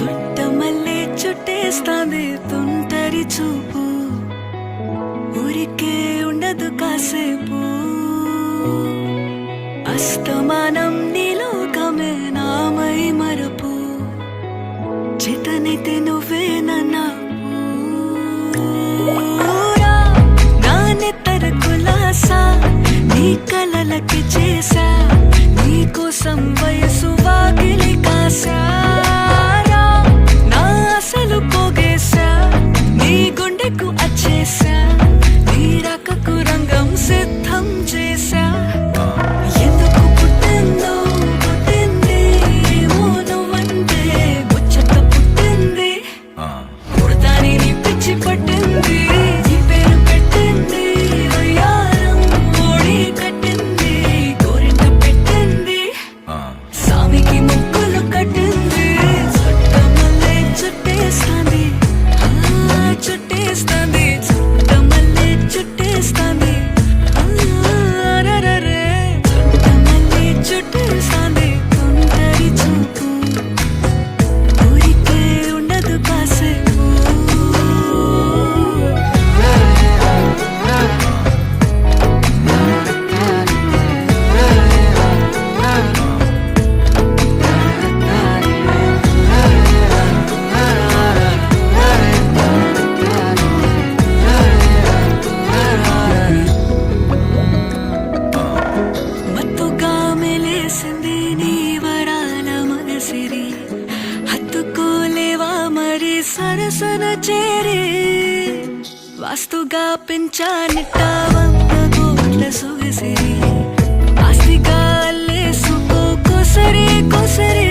చుట్టమల్లే చుట్టేస్తాంది తుంటరి చూపు, ఊరికే ఉండదు కాసేపు. అస్తమానం నీలోకమే నామై మరపు, చేతనైతే నువ్వే నన్నా నానెత్తర కులాసా నీ కలలకి చేసా, నీ కోసం వయసు వాకిలి కాసా. నా అసలు పోగేసా, నీ గుండెకు అచ్చేసా, నీ రకకు రంగం సిద్ధం చేసా. ఎందుకు పుట్టిందో పుట్టింది, ఏమో నువ్వంటే ముచ్చట పుట్టింది. పుడతాని నీ పిచ్చి పట్టింది, నీ పేరు పెట్టింది వయ్యారం ఓడి కట్టింది, గోరింట పెట్టింది, సామికి ముక్కులు కట్టింది. చుట్టమల్లే చుట్టేస్తాంది, చుట్టేస్తాంది, చుట్టమల్లే చుట్టేస్తాంది, అరెరెరె. చుట్టమల్లే చుట్టేస్తాంది తుంటరి చూపు, ఊరికే ఉండదు కాసేపు. మత్తుగా మెలేసింది నీ వరాల మగసిరి, హత్తుకోలేవా మరి సరసన చేరి. వాస్తుగా పెంచానిట్ట 100 కోట్ల సొగసిరి, ఆస్తిగా అల్లేసుకో కొసరి కొసరి.